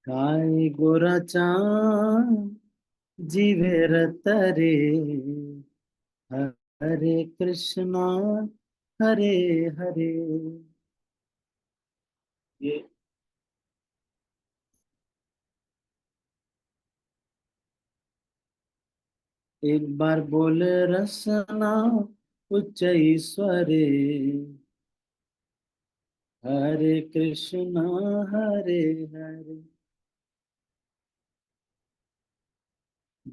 काय गोराचा जीवे रतरे हरे कृष्णा हरे हरे। ये एक बार बोल रसना उच्च ईश्वरे हरे कृष्णा हरे हरे।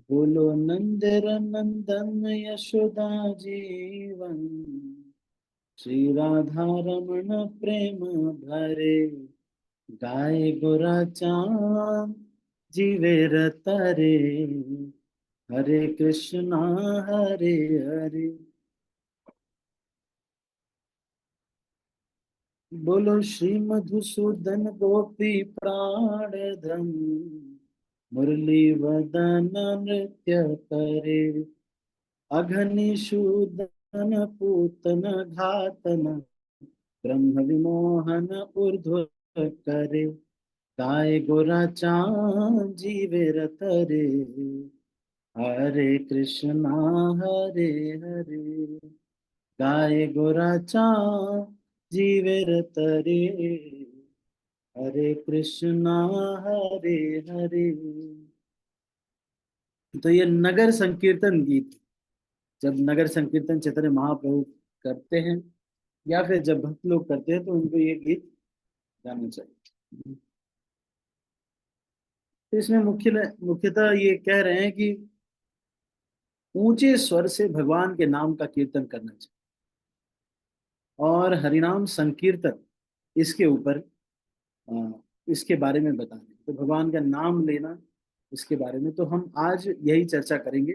बोलो नंदर नंदन यशोदा जीवन श्री राधा रमण प्रेम भरे गाय गोराचा जीवे रतरे हरे कृष्णा हरे हरे। बोलो श्री मधुसूदन गोपी प्राणधन मुरली वदन नृत्य करे अघनी शूदन पूतन घातन ब्रह्म विमोहन ऊर्ध्व करे गाय गोराचा जीवे रतरे हरे कृष्णा हरे हरे। गाय गोराचा जीवे तरे हरे कृष्णा हरे हरे। तो ये नगर संकीर्तन गीत, जब नगर संकीर्तन चैतन्य महाप्रभु करते हैं या फिर जब भक्त लोग करते हैं तो उनको ये गीत गाना चाहिए। तो इसमें मुख्यतः ये कह रहे हैं कि ऊंचे स्वर से भगवान के नाम का कीर्तन करना चाहिए और हरिनाम संकीर्तन इसके ऊपर इसके बारे में बता दें तो भगवान का नाम लेना इसके बारे में तो हम आज यही चर्चा करेंगे।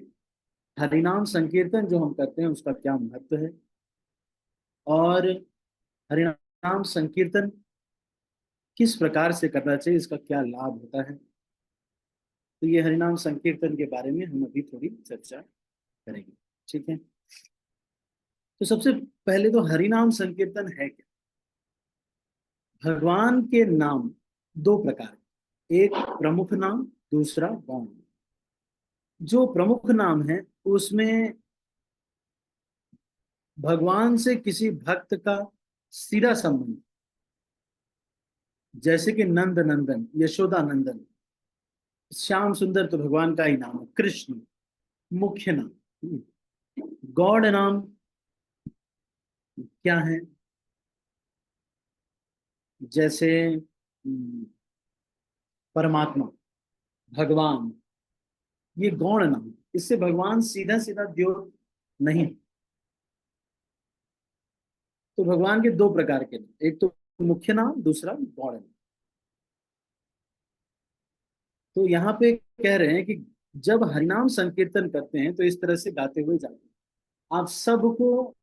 हरिनाम संकीर्तन जो हम करते हैं उसका क्या महत्व है और हरिनाम संकीर्तन किस प्रकार से करना चाहिए, इसका क्या लाभ होता है। तो ये हरिनाम संकीर्तन के बारे में हम अभी थोड़ी चर्चा करेंगे। ठीक है, तो सबसे पहले तो हरिनाम संकीर्तन है क्या। भगवान के नाम दो प्रकार, एक प्रमुख नाम दूसरा गौण। जो प्रमुख नाम है उसमें भगवान से किसी भक्त का सीधा संबंध, जैसे कि नंद नंदन यशोदा नंदन, श्याम सुंदर तो भगवान का ही नाम है, कृष्ण मुख्य नाम। गौड़ नाम क्या है, जैसे परमात्मा भगवान, ये गौण नाम, इससे भगवान सीधा सीधा द्योत नहीं। तो भगवान के दो प्रकार के नाम, एक तो मुख्य नाम दूसरा गौण नाम। तो यहाँ पे कह रहे हैं कि जब हरिनाम संकीर्तन करते हैं तो इस तरह से गाते हुए जाते हैं। आप सबको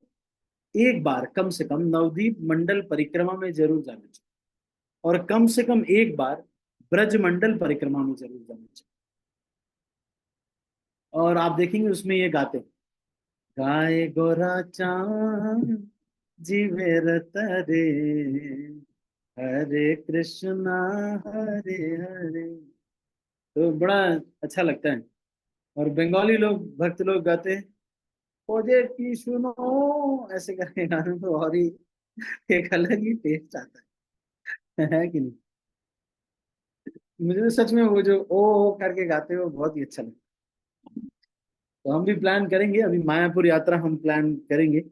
एक बार कम से कम नवदीप मंडल परिक्रमा में जरूर जाना चाहिए और कम से कम एक बार ब्रज मंडल परिक्रमा में जरूर जाना चाहिए। और आप देखेंगे उसमें ये गाते हैं, गाए गोरा चांद जीवे रतरे हरे कृष्णा हरे हरे। तो बड़ा अच्छा लगता है। और बंगाली लोग भक्त लोग गाते हैं, खोजे की सुनो, ऐसे करके गाने तो और ही एक अलग ही टेस्ट आता है कि नहीं। मुझे तो सच में वो जो ओ करके गाते हैं वो बहुत ही अच्छा लगता है। तो हम भी प्लान करेंगे, अभी मायापुर यात्रा हम प्लान करेंगे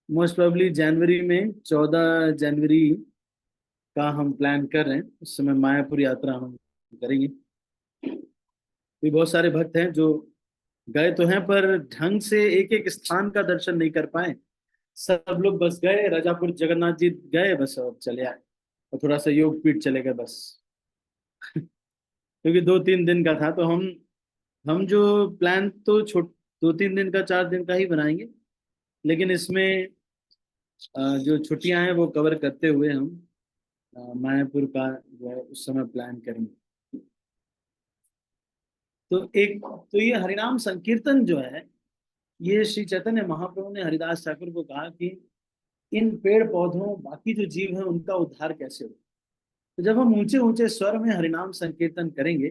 मोस्ट प्रोबेबली जनवरी में, 14 जनवरी का हम प्लान कर रहे हैं। उस समय मायापुर यात्रा हम करेंगे। भी बहुत सारे भक्त हैं जो गए तो हैं पर ढंग से एक एक स्थान का दर्शन नहीं कर पाए। सब लोग बस गए राजापुर जगन्नाथ जी गए बस और चले आए और थोड़ा सा योग पीठ चले गए बस। क्योंकि 2-3 दिन का था तो हम जो प्लान तो छोट 2-3 दिन का 4 दिन का ही बनाएंगे, लेकिन इसमें जो छुट्टियां हैं वो कवर करते हुए हम मायापुर का जो है उस समय प्लान करेंगे। तो ये हरिनाम संकीर्तन जो है, ये श्री चैतन्य महाप्रभु ने हरिदास ठाकुर को कहा कि इन पेड़ पौधों बाकी जो जीव है उनका उद्धार कैसे हो। तो जब हम ऊंचे ऊंचे स्वर में हरिनाम संकीर्तन करेंगे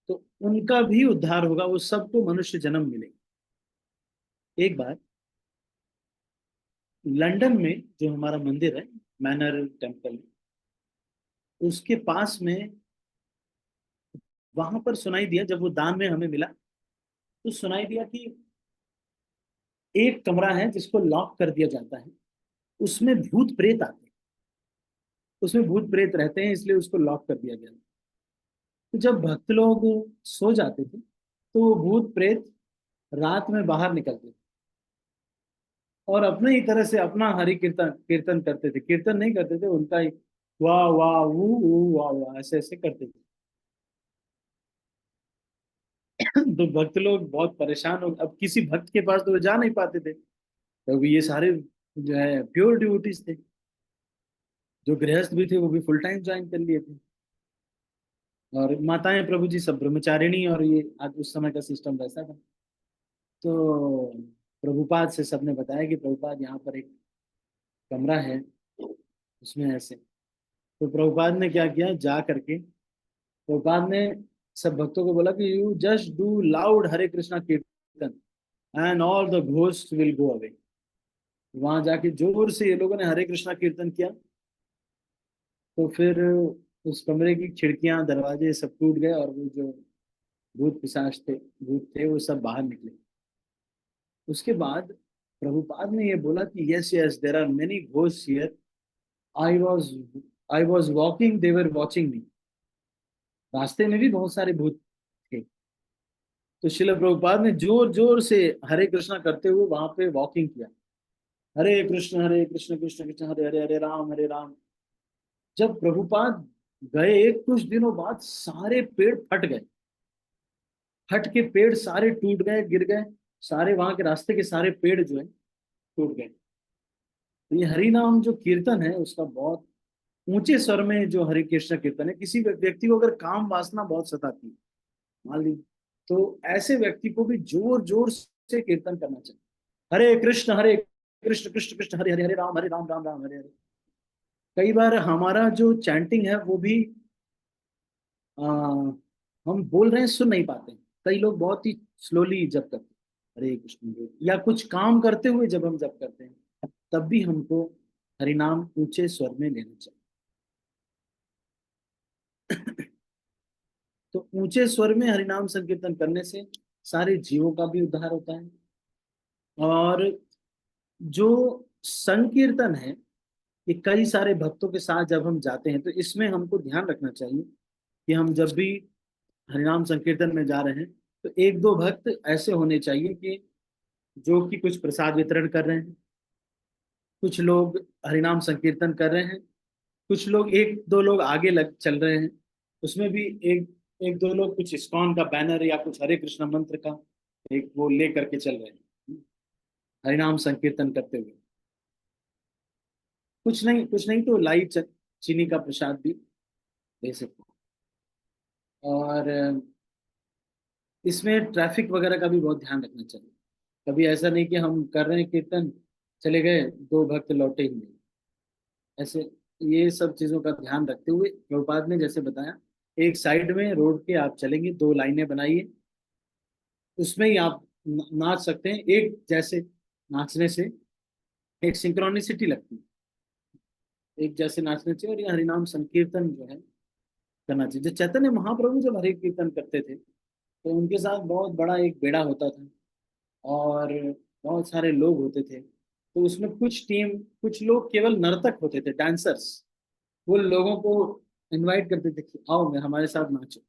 तो उनका भी उद्धार होगा, वो सबको मनुष्य जन्म मिलेगा। एक बार लंदन में जो हमारा मंदिर है, मैनर टेम्पल, उसके पास में, वहां पर सुनाई दिया, जब वो दान में हमें मिला तो सुनाई दिया कि एक कमरा है जिसको लॉक कर दिया जाता है, उसमें भूत प्रेत आते हैं, उसमें भूत प्रेत रहते हैं, इसलिए उसको लॉक कर दिया गया। तो जब भक्त लोग सो जाते थे तो वो भूत प्रेत रात में बाहर निकलते थे और अपने ही तरह से अपना हरि कीर्तन कीर्तन करते थे। कीर्तन नहीं करते थे, उनका ही वाह वाह वू वाह वाह ऐसे ऐसे करते थे। तो भक्त लोग बहुत परेशान हो, अब किसी भक्त के पास तो वो जा नहीं पाते थे, तो ये सारे जो है प्योर डिवोटीज थे, जो गृहस्थ भी थे वो भी फुल टाइम ज्वाइन कर लिए थे, और माताएं प्रभु जी सब ब्रह्मचारिणी, और ये आज उस समय का सिस्टम वैसा था। तो प्रभुपाद से सबने बताया कि प्रभुपाद यहाँ पर एक कमरा है, उसमें ऐसे। तो प्रभुपाद ने क्या किया, जा करके प्रभुपाद ने सब भक्तों को बोला कि यू जस्ट डू लाउड हरे कृष्णा कीर्तन and all the ghost will go away. वहां जाके जोर से ये लोगों ने हरे कृष्णा कीर्तन किया, तो फिर उस कमरे की खिड़कियां दरवाजे सब टूट गए, और वो जो भूत पिशाच थे, भूत थे, वो सब बाहर निकले। उसके बाद प्रभुपाद ने ये बोला कि yes yes there are many ghost here, I was I was walking, they were watching me. रास्ते में भी बहुत सारे भूत थे। तो शिल प्रभुपाद ने जोर जोर से हरे कृष्णा करते हुए वहां पे वॉकिंग किया, हरे कृष्ण कृष्ण कृष्ण हरे हरे, हरे हरे राम। जब प्रभुपाद गए कुछ दिनों बाद सारे पेड़ फट गए, फट के पेड़ सारे टूट गए, गिर गए, सारे वहां के रास्ते के सारे पेड़ जो है टूट गए। तो ये हरि नाम जो कीर्तन है उसका बहुत ऊंचे स्वर में जो हरे कृष्ण कीर्तन है, किसी व्यक्ति को अगर काम वासना बहुत सताती है मान ली, तो ऐसे व्यक्ति को भी जोर जोर से कीर्तन करना चाहिए, हरे कृष्ण कृष्ण कृष्ण हरे हरे, हरे राम राम राम हरे हरे। कई बार हमारा जो चैंटिंग है वो भी आ, हम बोल रहे हैं सुन नहीं पाते हैं। कई लोग बहुत ही स्लोली जप करते हैं या कुछ काम करते हुए जब हम जप करते हैं, तब भी हमको हरिनाम ऊंचे स्वर में लेना चाहिए। तो ऊंचे स्वर में हरिनाम संकीर्तन करने से सारे जीवों का भी उद्धार होता है। और जो संकीर्तन है, ये कई सारे भक्तों के साथ जब हम जाते हैं तो इसमें हमको ध्यान रखना चाहिए कि हम जब भी हरिनाम संकीर्तन में जा रहे हैं तो एक दो भक्त ऐसे होने चाहिए कि जो कि कुछ प्रसाद वितरण कर रहे हैं, कुछ लोग हरिनाम संकीर्तन कर रहे हैं, कुछ लोग एक दो लोग आगे लग चल रहे हैं, उसमें भी एक एक दो लोग कुछ इस्कॉन का बैनर या कुछ हरे कृष्ण मंत्र का एक वो ले करके चल रहे हैं हरिनाम संकीर्तन करते हुए। कुछ नहीं तो लाई चीनी का प्रसाद भी ले सकते हैं। और इसमें ट्रैफिक वगैरह का भी बहुत ध्यान रखना चाहिए। कभी ऐसा नहीं कि हम कर रहे हैं कीर्तन, चले गए, दो भक्त लौटे ही नहीं, ऐसे। ये सब चीजों का ध्यान रखते हुए प्रभुपाद ने जैसे बताया, एक साइड में रोड के आप चलेंगे, दो लाइनें बनाइए, उसमें ही आप नाच सकते हैं एक जैसे। नाचने से एक सिंक्रोनिसिटी लगती है, एक जैसे नाचना चाहिए। और ये हरिनाम संकीर्तन जो है करना चाहिए। जो चैतन्य महाप्रभु जब हरि कीर्तन करते थे तो उनके साथ बहुत बड़ा एक बेड़ा होता था, और बहुत सारे लोग होते थे। तो उसमें कुछ टीम, कुछ लोग केवल नर्तक होते थे, डांसर्स, वो लोगों को इनवाइट करते थे कि आओ मैं हमारे साथ नाचो।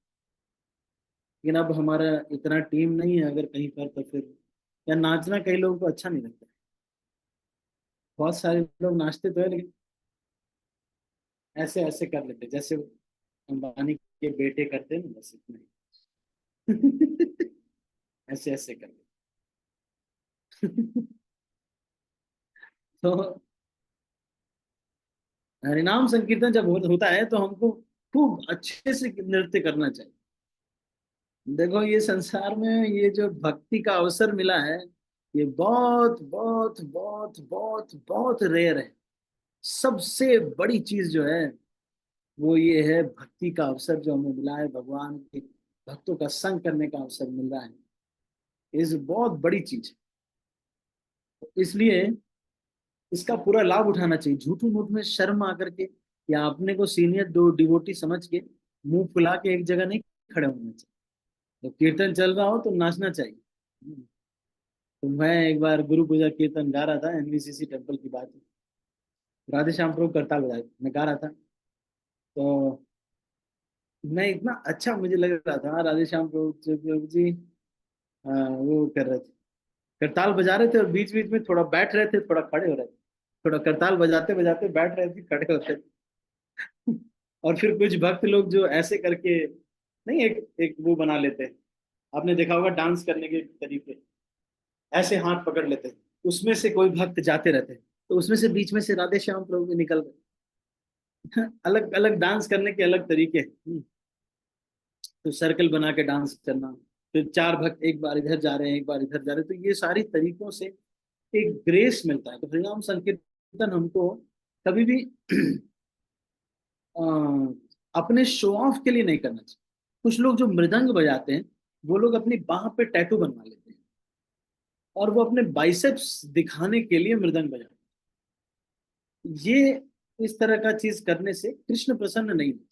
लेकिन अब हमारा इतना टीम नहीं है अगर कहीं पर, तो फिर या नाचना कई लोगों को अच्छा नहीं लगता। बहुत सारे लोग नाचते तो है लेकिन ऐसे ऐसे कर लेते जैसे अंबानी के बेटे करते हैं ना, बस इतना ही। ऐसे ऐसे कर लेते। तो हरिनाम संकीर्तन जब होता है तो हमको खूब अच्छे से नृत्य करना चाहिए। देखो ये संसार में ये जो भक्ति का अवसर मिला है, ये बहुत बहुत बहुत बहुत बहुत रेयर है। सबसे बड़ी चीज जो है वो ये है भक्ति का अवसर जो हमें मिला है, भगवान के भक्तों का संग करने का अवसर मिल रहा है। इस बहुत बड़ी चीज है। तो इसलिए इसका पूरा लाभ उठाना चाहिए, झूठू मूठ में शर्म आकर के या अपने को सीनियर दो डिवोटी समझ के मुंह फुला के एक जगह नहीं खड़े होना चाहिए। तो कीर्तन चल रहा हो तो नाचना चाहिए। तो मैं एक बार गुरु पूजा कीर्तन गा रहा था, एनवीसीसी टेम्पल की बात है। राधे श्याम प्रभु करताल बजाए मैं गा रहा था। तो मैं इतना अच्छा मुझे लग रहा था, राधे श्याम प्रभु जी वो कर रहे थे, करताल बजा रहे थे और बीच बीच में थोड़ा बैठ रहे थे, थोड़ा खड़े हो रहे थे, थोड़ा करताल बजाते बजाते बैठ रहे थे, खड़े होते थे। और फिर कुछ भक्त लोग जो ऐसे करके नहीं, एक एक वो बना लेते हैं, आपने देखा होगा डांस करने के तरीके, ऐसे हाथ पकड़ लेते हैं, उसमें से कोई भक्त जाते रहते हैं, तो उसमें से बीच में से राधे श्याम प्रभु भी निकल गए। अलग अलग डांस करने के अलग तरीके हैं। तो सर्कल बना के डांस करना, फिर चार भक्त एक बार इधर जा रहे हैं एक बार इधर जा रहे हैं, तो ये सारी तरीकों से एक ग्रेस मिलता है। तो हरिनाम संकीर्तन हमको कभी भी अ, अपने शो ऑफ के लिए नहीं करना चाहिए। कुछ लोग जो मृदंग बजाते हैं, वो लोग अपनी बाह पे टैटू बनवा लेते हैं और वो अपने बाइसेप्स दिखाने के लिए मृदंग बजाते हैं। ये इस तरह का चीज करने से कृष्ण प्रसन्न नहीं होते।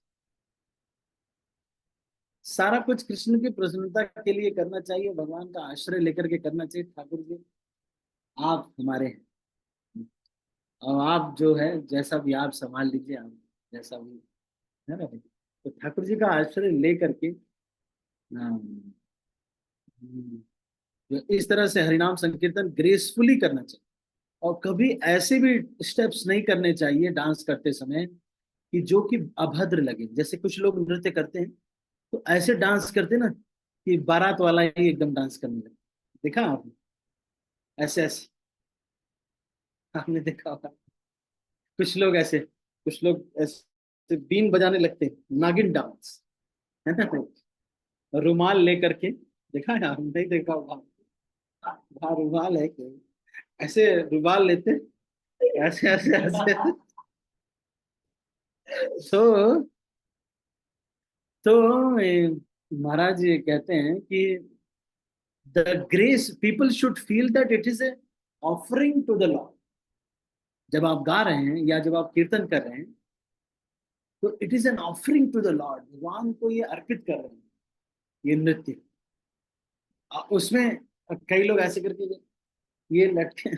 सारा कुछ कृष्ण की प्रसन्नता के लिए करना चाहिए, भगवान का आश्रय लेकर के करना चाहिए। ठाकुर जी आप हमारे हैं, और आप जो है जैसा भी आप संभाल लीजिए, आप जैसा भी है ना भाई। तो ठाकुर जी का आश्रय ले करके तो इस तरह से हरिनाम संकीर्तन ग्रेसफुली करना चाहिए। और कभी ऐसे भी स्टेप्स नहीं करने चाहिए डांस करते समय कि जो कि अभद्र लगे। जैसे कुछ लोग नृत्य करते हैं तो ऐसे डांस करते हैं ना कि बारात वाला ही एकदम डांस करने लगे। देखा आपने? ऐसे ऐसे आपने देखा होगा। कुछ लोग ऐसे, कुछ लोग ऐसे बीन बजाने लगते हैं, नागिन डांस, है ना, रुमाल लेकर के। देखा है? आपने नहीं देखा होगा? हाँ रुमाल है कि ऐसे रुमाल लेते, ऐसे ऐसे ऐसे। तो महाराज ये कहते हैं कि the grace people should feel that it is a offering to the lord. जब आप गा रहे हैं या जब आप कीर्तन कर रहे हैं, तो it is an offering to the lord, भगवान को ये अर्पित कर रहे हैं ये नृत्य। उसमें कई लोग ऐसे करके ये लटके,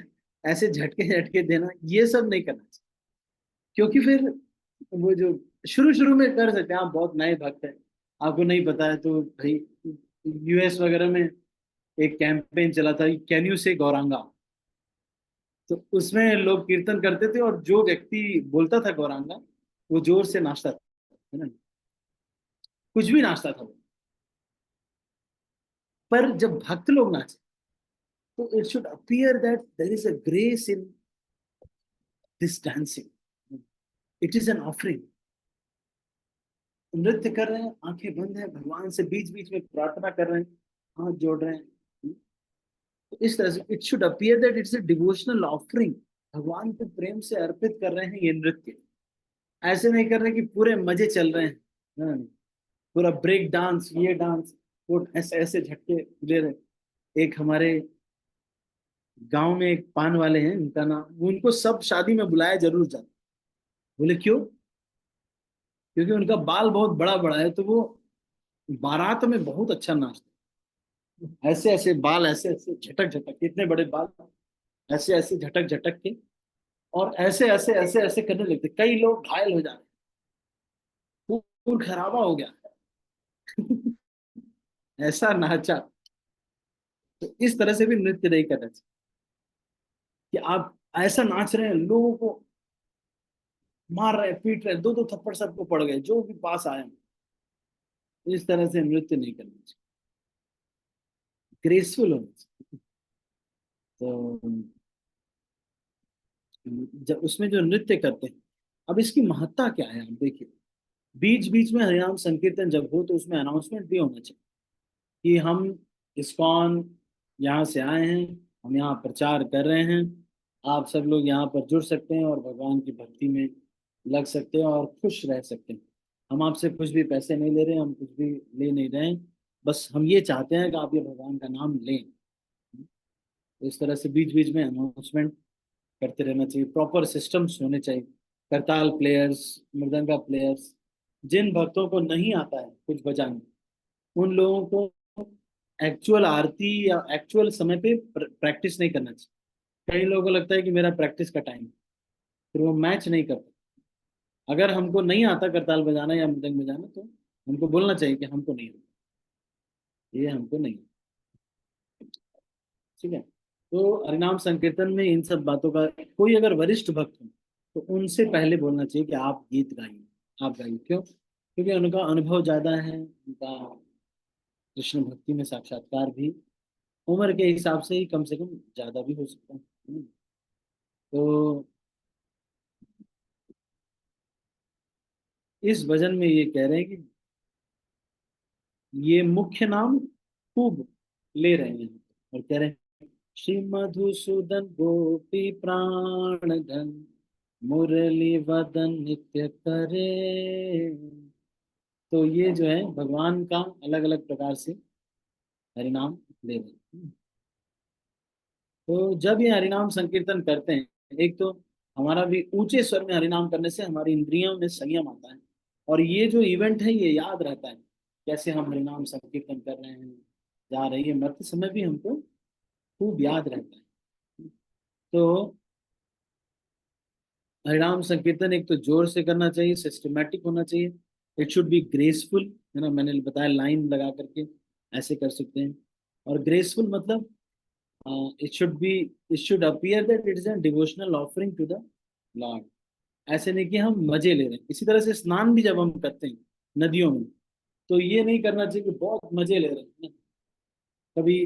ऐसे झटके झटके देना, ये सब नहीं करना चाहिए। क्योंकि फिर वो जो शुरू शुरू में कर सकते हैं, आप बहुत नए भक्त हैं, आपको नहीं पता है, तो भाई यूएस वगैरह में एक कैंपेन चला था, कैन यू से गौरांगा। तो उसमें लोग कीर्तन करते थे और जो व्यक्ति बोलता था गौरांगा, वो जोर से नाचता था, है ना, कुछ भी नाचता था वो। पर जब भक्त लोग नाचे, तो it should appear that there is a grace in this dancing, it is an offering. नृत्य कर रहे हैं, आंखें बंद है, भगवान से बीच बीच में प्रार्थना कर रहे हैं, हाथ जोड़ रहे हैं। तो इस तरह से it should appear that it's a devotional offering, भगवान को प्रेम से अर्पित कर रहे हैं ये नृत्य। ऐसे नहीं कर रहे कि पूरे मजे चल रहे हैं। हाँ, पूरा ब्रेक डांस, ये डांस, वो ऐसे ऐसे झटके ले रहे। एक हमारे गांव में एक पान वाले हैं, उनका नाम, उनको सब शादी में बुलाया जरूर जाता। बोले क्यों? क्योंकि उनका बाल बहुत बड़ा बड़ा है, तो वो बारात में बहुत अच्छा नाचते। ऐसे ऐसे बाल, ऐसे ऐसे झटक झटक, इतने बड़े बाल, ऐसे ऐसे झटक झटक के, और ऐसे ऐसे ऐसे ऐसे करने लगते, कई लोग घायल हो जाते, खून खराबा हो गया। ऐसा नाचा। तो इस तरह से भी नृत्य नहीं करना चाहिए कि आप ऐसा नाच रहे हैं, लोगों को मार रहे हैं, पीट रहे हैं, दो दो थप्पड़ सबको पड़ गए जो भी पास आए। इस तरह से नृत्य नहीं करना चाहिए, ग्रेसफुल होना चाहिए। तो जब उसमें जो नृत्य करते हैं, अब इसकी महत्ता क्या है, आप देखिए। बीच बीच में हरिनाम संकीर्तन जब हो तो उसमें अनाउंसमेंट भी होना चाहिए कि हम इस्कॉन यहाँ से आए हैं, हम यहाँ प्रचार कर रहे हैं, आप सब लोग यहाँ पर जुड़ सकते हैं और भगवान की भक्ति में लग सकते हैं और खुश रह सकते हैं। हम आपसे कुछ भी पैसे नहीं ले रहे, हम कुछ भी ले नहीं रहे हैं, बस हम ये चाहते हैं कि आप ये भगवान का नाम लें। तो इस तरह से बीच बीच में अनाउंसमेंट करते रहना चाहिए, प्रॉपर सिस्टम्स होने चाहिए। करताल प्लेयर्स, मृदंगा प्लेयर्स, जिन भक्तों को नहीं आता है कुछ बजाने, उन लोगों को एक्चुअल आरती या एक्चुअल समय पे प्रैक्टिस नहीं करना चाहिए। कई लोगों को लगता है कि मेरा प्रैक्टिस का टाइम, फिर वो मैच नहीं करते। अगर हमको नहीं आता करताल बजाना या मृदंग बजाना, तो हमको बोलना चाहिए कि हमको नहीं आता, ये हमको नहीं आता। ठीक है। तो हरिनाम संकीर्तन में इन सब बातों का, कोई अगर वरिष्ठ भक्त हो तो उनसे पहले बोलना चाहिए कि आप गीत गाइए, आप गाइए। क्यों? क्योंकि उनका अनुभव ज्यादा है, उनका कृष्ण भक्ति में साक्षात्कार भी उम्र के हिसाब से ही कम से कम ज्यादा भी हो सकता है। तो इस भजन में ये कह रहे हैं कि ये मुख्य नाम खूब ले रहे हैं, और कह रहे हैं श्री मधुसूदन गोपी प्राण धन, मुरली वदन नित्य करे। तो ये जो है भगवान का अलग अलग प्रकार से हरिनाम ले रहे हैं। तो जब ये हरिनाम संकीर्तन करते हैं, एक तो हमारा भी ऊंचे स्वर में हरिनाम करने से हमारी इंद्रियों में संयम आता है, और ये जो इवेंट है ये याद रहता है, कैसे हम हरिनाम संकीर्तन कर रहे हैं, जा रही है मरते समय भी हमको खूब याद रहता है। तो हरिनाम संकीर्तन एक तो जोर से करना चाहिए, सिस्टमेटिक होना चाहिए, इट शुड बी ग्रेसफुल, है ना, मैंने बताया लाइन लगा करके ऐसे कर सकते हैं। और ग्रेसफुल मतलब it should be, it should appear that it is an devotional offering to the lord. ऐसे नहीं कि हम मजे ले रहे हैं। इसी तरह से स्नान भी जब हम करते हैं नदियों में, तो ये नहीं करना चाहिए कि बहुत मजे ले रहे हैं, कभी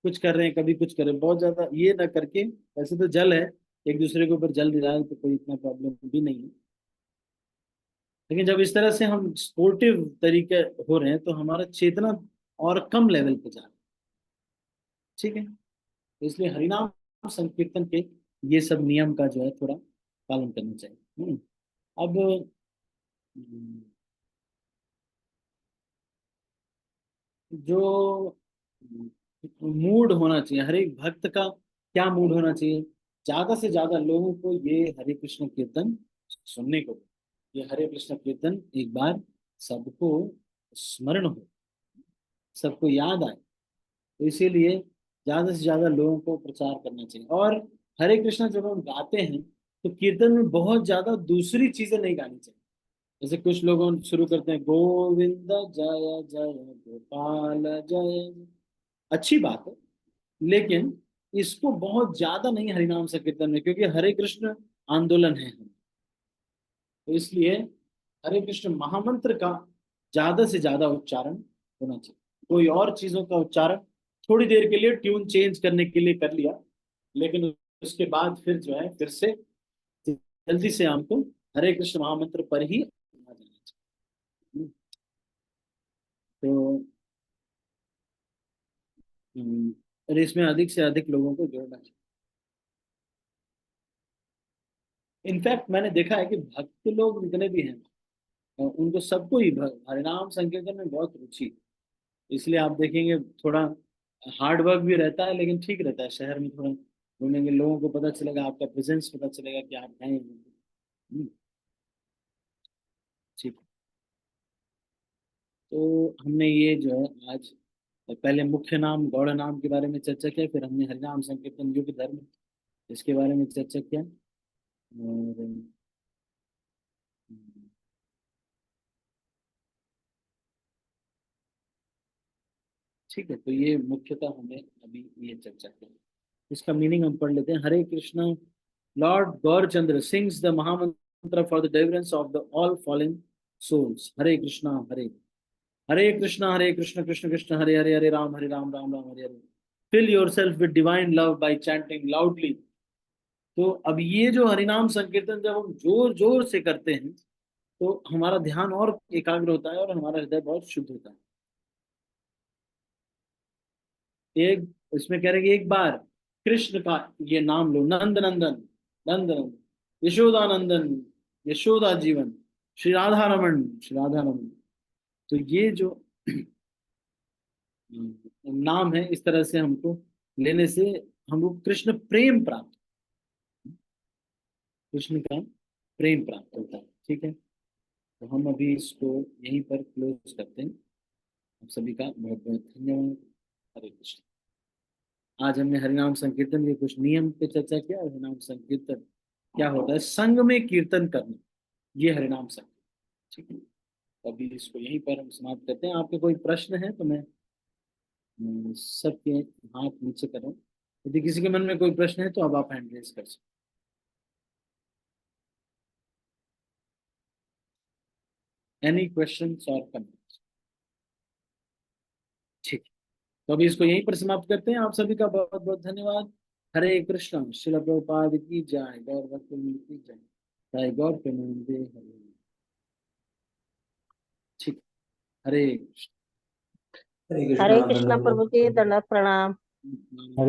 कुछ कर रहे हैं कभी कुछ कर रहे हैं, बहुत ज्यादा ये ना करके। वैसे तो जल है, एक दूसरे के ऊपर जल गिराए तो कोई इतना प्रॉब्लम भी नहीं है, लेकिन जब इस तरह से हम स्पोर्टिव तरीके हो रहे हैं तो हमारा चेतना और कम लेवल पे जा रहा है। ठीक है। तो इसलिए हरिनाम संकीर्तन के ये सब नियम का जो है थोड़ा पालन करना चाहिए। अब जो मूड होना चाहिए हर एक भक्त का, क्या मूड होना चाहिए? ज्यादा से ज्यादा लोगों को ये हरे कृष्ण कीर्तन सुनने को, ये हरे कृष्ण कीर्तन एक बार सबको स्मरण हो, सबको याद आए। तो इसीलिए ज्यादा से ज्यादा लोगों को प्रचार करना चाहिए। और हरे कृष्ण जब हम गाते हैं तो कीर्तन में बहुत ज्यादा दूसरी चीजें नहीं गानी चाहिए। जैसे कुछ लोग शुरू करते हैं गोविंद जय जय गोपाल जय, अच्छी बात है, लेकिन इसको बहुत ज्यादा नहीं हरिनाम संकीर्तन में, क्योंकि हरे कृष्ण आंदोलन है हम। तो इसलिए हरे कृष्ण महामंत्र का ज्यादा से ज्यादा उच्चारण होना चाहिए। कोई और चीजों का उच्चारण थोड़ी देर के लिए ट्यून चेंज करने के लिए कर लिया, लेकिन उसके बाद फिर जो है फिर से जल्दी से हमको हरे कृष्ण महामंत्र पर ही आ जाना चाहिए। तो और इसमें अधिक से अधिक लोगों को जोड़ना चाहिए। इनफैक्ट मैंने देखा है कि भक्त लोग जितने भी हैं, उनको सबको ही हरिनाम संकीर्तन में बहुत रुचि है। इसलिए आप देखेंगे थोड़ा हार्ड वर्क भी रहता है, लेकिन ठीक रहता है। शहर में थोड़ा घूमेंगे, लोगों को पता चलेगा, आपका प्रेजेंस पता चलेगा कि आप हैं। ठीक। तो हमने ये जो है आज पहले मुख्य नाम गौड़ नाम के बारे में चर्चा किया, फिर हमने हरिनाम संकीर्तन युग धर्म इसके बारे में चर्चा किया। और ठीक है, तो ये मुख्यतः हमें अभी ये चर्चा की। इसका मीनिंग हम पढ़ लेते हैं। Hare Krishna, lord Gaurachandra sings the mahamantra for the deliverance of the all falling souls। Hare Krishna Hare Hare Krishna Krishna Krishna Hare Hare, Hare Rama Rama Rama Hare Hare. Fill yourself with divine love by chanting loudly. तो अब ये जो हरिनाम संकीर्तन जब हम जोर जोर से करते हैं तो हमारा ध्यान और एकाग्र होता है और हमारा हृदय बहुत शुद्ध होता है। एक इसमें कह रहे हैं कि एक बार कृष्ण का ये नाम लो, नंद नंदन, नंद नंदन, यशोदा नंदन, यशोदा जीवन, श्री राधा रमन, श्री राधा रमन। तो ये जो नाम है, इस तरह से हमको लेने से हमको कृष्ण प्रेम प्राप्त, कृष्ण का प्रेम प्राप्त होता है। ठीक है, तो हम अभी इसको यहीं पर क्लोज करते हैं। आप सभी का बहुत बहुत धन्यवाद। हरे कृष्ण। आज हमने हरिनाम संकीर्तन के कुछ नियम पे चर्चा किया। हरिनाम संकीर्तन क्या होता है, संग में कीर्तन करना, ये हरिनाम संकीर्तन। ठीक है, तो अभी इसको यहीं पर हम समाप्त करते हैं। आपके कोई प्रश्न है तो मैं सबके हाथ नीचे करूँ। यदि किसी के मन में कोई प्रश्न है तो अब आप हैंड रेज कर सकते हैं। एनी क्वेश्चन और कमेंट? ठीक है, तो अभी इसको यहीं पर समाप्त करते हैं। आप सभी का बहुत बहुत धन्यवाद। हरे कृष्ण। श्रील प्रभुपाद की जय। गौर भक्त की जय। जय गौर प्रेमानंदे हरे। ठीक। हरे कृष्ण। हरे हरे कृष्णा कृष्णा प्रभु जी, दंडवत प्रणाम। हरे